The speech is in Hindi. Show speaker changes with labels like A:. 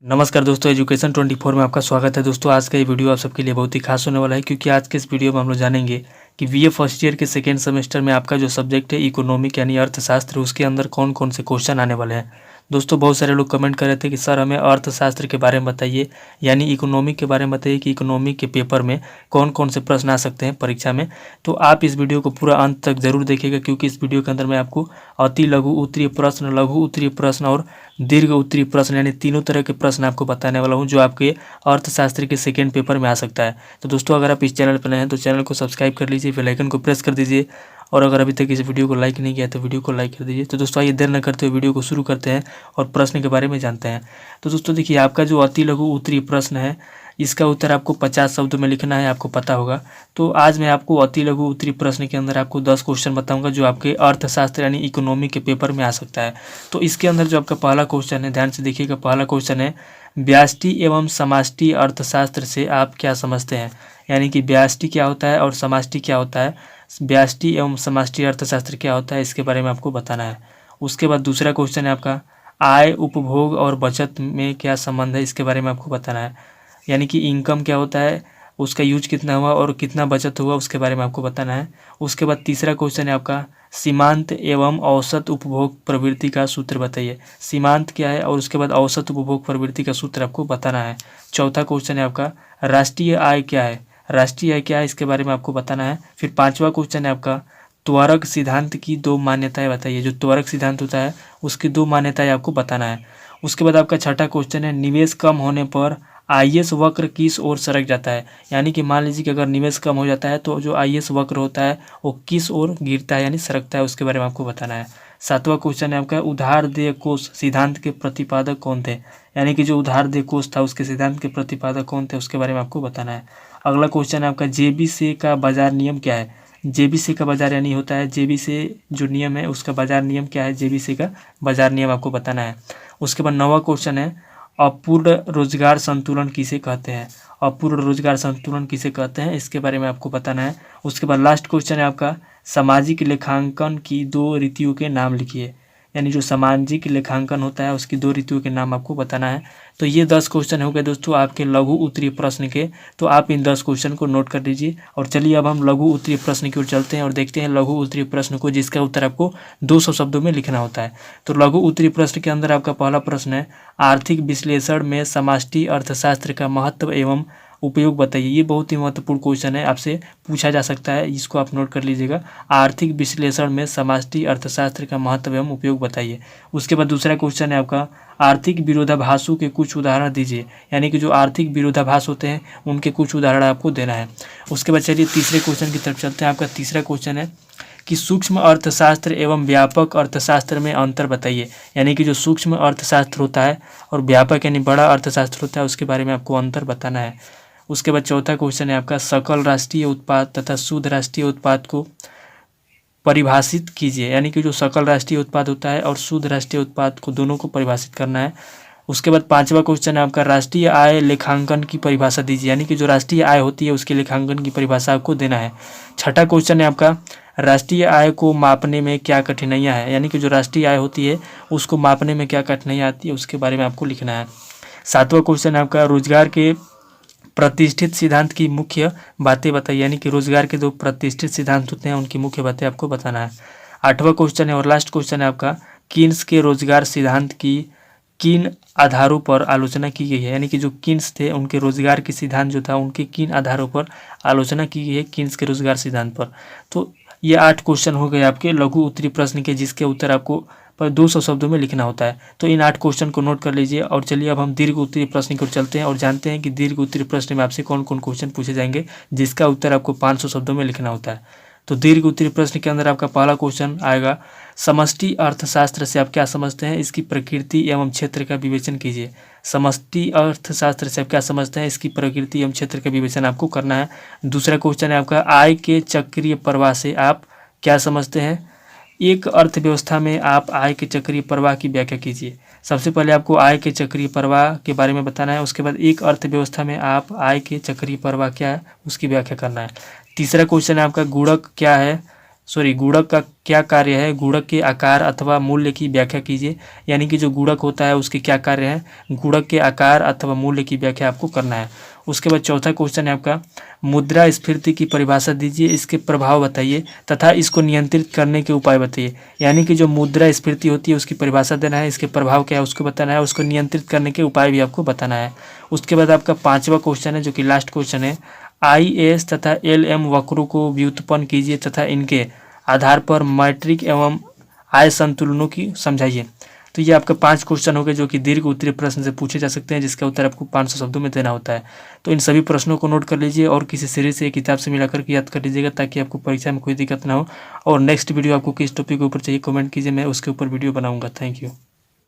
A: नमस्कार दोस्तों, एजुकेशन 24 में आपका स्वागत है। दोस्तों आज का ये वीडियो आप सबके लिए बहुत ही खास होने वाला है, क्योंकि आज के इस वीडियो में हम लोग जानेंगे कि बीए फर्स्ट ईयर के सेकेंड सेमेस्टर में आपका जो सब्जेक्ट है इकोनॉमिक यानी अर्थशास्त्र, उसके अंदर कौन कौन से क्वेश्चन आने वाले हैं। दोस्तों बहुत सारे लोग कमेंट कर रहे थे कि सर हमें अर्थशास्त्र के बारे में बताइए, यानी इकोनॉमिक के बारे में बताइए कि इकोनॉमिक के पेपर में कौन कौन से प्रश्न आ सकते हैं परीक्षा में। तो आप इस वीडियो को पूरा अंत तक जरूर देखिएगा, क्योंकि इस वीडियो के अंदर मैं आपको अति लघु उत्तरीय प्रश्न, लघु उत्तरीय प्रश्न और दीर्घ उत्तरीय प्रश्न यानी तीनों तरह के प्रश्न आपको बताने वाला हूं, जो आपके अर्थशास्त्र के सेकेंड पेपर में आ सकता है। तो दोस्तों अगर आप इस चैनल पर नए हैं तो चैनल को सब्सक्राइब कर लीजिए, बेल आइकन को प्रेस कर दीजिए, और अगर अभी तक इस वीडियो को लाइक नहीं किया तो वीडियो को लाइक कर दीजिए। तो दोस्तों आइए देर न करते हुए वीडियो को शुरू करते हैं और प्रश्न के बारे में जानते हैं। तो दोस्तों देखिए, आपका जो अति लघु उत्तरीय प्रश्न है इसका उत्तर आपको 50 शब्दों में लिखना है, आपको पता होगा। तो आज मैं आपको अति लघु उत्तरीय प्रश्न के अंदर आपको 10 क्वेश्चन बताऊंगा, जो आपके अर्थशास्त्र यानी इकोनॉमी के पेपर में आ सकता है। तो इसके अंदर जो आपका पहला क्वेश्चन है, ध्यान से देखिएगा। पहला क्वेश्चन है, व्यष्टि एवं समष्टि अर्थशास्त्र से आप क्या समझते हैं। यानी कि व्यष्टि क्या होता है और समष्टि क्या होता है, व्यष्टि एवं समष्टि अर्थशास्त्र क्या होता है, इसके बारे में आपको बताना है। उसके बाद दूसरा क्वेश्चन है आपका, आय, उपभोग और बचत में क्या संबंध है, इसके बारे में आपको बताना है। यानी कि इनकम क्या होता है, उसका यूज कितना हुआ और कितना बचत हुआ, उसके बारे में आपको बताना है। उसके बाद तीसरा क्वेश्चन है आपका, सीमांत एवं औसत उपभोग प्रवृत्ति का सूत्र बताइए। सीमांत क्या है और उसके बाद औसत उपभोग प्रवृत्ति का सूत्र आपको बताना है। चौथा क्वेश्चन है आपका, राष्ट्रीय आय क्या है। राष्ट्रीय आय क्या है, इसके बारे में आपको बताना है। फिर पांचवा क्वेश्चन है आपका, त्वरक सिद्धांत की 2 मान्यताएं बताइए। जो त्वरक सिद्धांत होता है उसकी 2 मान्यताएं आपको बताना है। उसके बाद आपका छठा क्वेश्चन है, निवेश कम होने पर आईएस वक्र किस ओर सरक जाता है। यानी कि मान लीजिए कि अगर निवेश कम हो जाता है तो जो आईएस वक्र होता है वो किस ओर गिरता है यानी सरकता है, उसके बारे में आपको बताना है। सातवां क्वेश्चन है आपका, उधार देय कोष सिद्धांत के प्रतिपादक कौन थे। यानी कि जो उधार देय कोष था उसके सिद्धांत के प्रतिपादक कौन थे, उसके बारे में आपको बताना है। अगला क्वेश्चन है आपका, जेबीसी का बाजार नियम क्या है। जेबीसी का बाजार यानी होता है जेबीसी जो नियम है उसका बाजार नियम क्या है, जेबीसी का बाजार नियम आपको बताना है। उसके बाद 9वां क्वेश्चन है, अपूर्ण रोजगार संतुलन किसे कहते हैं। अपूर्ण रोजगार संतुलन किसे कहते हैं, इसके बारे में आपको बताना है। उसके बाद लास्ट क्वेश्चन है आपका, सामाजिक लेखांकन की 2 रीतियों के नाम लिखिए। यानी जो सामाजिक लेखांकन होता है उसकी 2 रीतियों के नाम आपको बताना है। तो ये 10 क्वेश्चन हो गए दोस्तों आपके लघु उत्तरीय प्रश्न के। तो आप इन 10 क्वेश्चन को नोट कर लीजिए। और चलिए अब हम लघु उत्तरीय प्रश्न की ओर चलते हैं और देखते हैं लघु उत्तरीय प्रश्न को, जिसका उत्तर आपको 200 शब्दों में लिखना होता है। तो लघु उत्तरीय प्रश्न के अंदर आपका पहला प्रश्न है, आर्थिक विश्लेषण में समष्टि अर्थशास्त्र का महत्व एवं उपयोग बताइए। ये बहुत ही महत्वपूर्ण क्वेश्चन है, आपसे पूछा जा सकता है, इसको आप नोट कर लीजिएगा। आर्थिक विश्लेषण में समष्टि अर्थशास्त्र का महत्व एवं उपयोग बताइए। उसके बाद दूसरा क्वेश्चन है आपका, आर्थिक विरोधाभासों के कुछ उदाहरण दीजिए। यानी कि जो आर्थिक विरोधाभास होते हैं उनके कुछ उदाहरण आपको देना है। उसके बाद चलिए तीसरे क्वेश्चन की तरफ चलते हैं। आपका तीसरा क्वेश्चन है कि सूक्ष्म अर्थशास्त्र एवं व्यापक अर्थशास्त्र में अंतर बताइए। यानी कि जो सूक्ष्म अर्थशास्त्र होता है और व्यापक यानी बड़ा अर्थशास्त्र होता है उसके बारे में आपको अंतर बताना है। उसके बाद चौथा क्वेश्चन है आपका, सकल राष्ट्रीय उत्पाद तथा शुद्ध राष्ट्रीय उत्पाद को परिभाषित कीजिए। यानी कि जो सकल राष्ट्रीय उत्पाद होता है और शुद्ध राष्ट्रीय उत्पाद को दोनों को परिभाषित करना है। उसके बाद पांचवा क्वेश्चन है आपका, राष्ट्रीय आय लेखांकन की परिभाषा दीजिए। यानी कि जो राष्ट्रीय आय होती है उसके लेखांकन की परिभाषा आपको देना है। छठा क्वेश्चन है आपका, राष्ट्रीय आय को मापने में क्या कठिनाइयाँ हैं। यानी कि जो राष्ट्रीय आय होती है उसको मापने में क्या कठिनाइयाँ आती है उसके बारे में आपको लिखना है। सातवां क्वेश्चन है आपका, रोजगार के प्रतिष्ठित सिद्धांत की मुख्य बातें बताइए। यानी कि रोजगार के 2 प्रतिष्ठित सिद्धांत होते हैं उनकी मुख्य बातें आपको बताना है। आठवां क्वेश्चन है और लास्ट क्वेश्चन है आपका, कीन्स के रोजगार सिद्धांत की किन आधारों पर आलोचना की गई है। यानी कि जो कीन्स थे उनके रोजगार के सिद्धांत जो था उनके किन आधारों पर आलोचना की गई है कीन्स के रोजगार सिद्धांत पर। तो ये 8 क्वेश्चन हो गए आपके लघु उत्तरीय प्रश्न के, जिसके उत्तर आपको पर 200 शब्दों में लिखना होता है। तो इन 8 क्वेश्चन को नोट कर लीजिए। और चलिए अब हम दीर्घ उत्तरीय प्रश्न की ओर चलते हैं और जानते हैं कि दीर्घ उत्तरीय प्रश्न में आपसे कौन कौन क्वेश्चन पूछे जाएंगे, जिसका उत्तर आपको 500 शब्दों में लिखना होता है। तो दीर्घ उत्तरीय प्रश्न के अंदर आपका पहला क्वेश्चन आएगा, समष्टि अर्थशास्त्र से आप क्या समझते हैं, इसकी प्रकृति एवं क्षेत्र का विवेचन कीजिए। समष्टि अर्थशास्त्र से आप क्या समझते हैं, इसकी प्रकृति एवं क्षेत्र का विवेचन आपको करना है। दूसरा क्वेश्चन है आपका, आय के चक्रीय प्रवाह से आप क्या समझते हैं। एक अर्थव्यवस्था में आप आय के चक्रीय प्रवाह की व्याख्या कीजिए। सबसे पहले आपको आय के चक्रीय प्रवाह के बारे में बताना है। उसके बाद एक अर्थव्यवस्था में आप आय के चक्रीय प्रवाह क्या है उसकी व्याख्या करना है। तीसरा क्वेश्चन है आपका, गुणक क्या है, गुणक का क्या कार्य है, गुणक के आकार अथवा मूल्य की व्याख्या कीजिए। यानी कि जो गुणक होता है उसके क्या कार्य है, गुणक के आकार अथवा मूल्य की व्याख्या आपको करना है। उसके बाद चौथा क्वेश्चन है आपका, मुद्रास्फीति की परिभाषा दीजिए, इसके प्रभाव बताइए तथा इसको नियंत्रित करने के उपाय बताइए। यानी कि जो मुद्रास्फीति होती है उसकी परिभाषा देना है, इसके प्रभाव क्या है उसको बताना है, उसको नियंत्रित करने के उपाय भी आपको बताना है। उसके बाद आपका पांचवा क्वेश्चन है जो कि लास्ट क्वेश्चन है, IAS तथा LM वक्रों को व्युत्पन्न कीजिए तथा इनके आधार पर मैट्रिक एवं आय संतुलनों की समझाइए। तो ये आपका 5 क्वेश्चन हो गए जो कि दीर्घ उत्तरीय प्रश्न से पूछे जा सकते हैं, जिसका उत्तर आपको 500 शब्दों में देना होता है। तो इन सभी प्रश्नों को नोट कर लीजिए और किसी सीरीज से किताब से मिलाकर के याद कर लीजिएगा ताकि आपको परीक्षा में कोई दिक्कत ना हो। और नेक्स्ट वीडियो आपको किस टॉपिक के ऊपर चाहिए कमेंट कीजिए, मैं उसके ऊपर वीडियो बनाऊंगा। Thank you.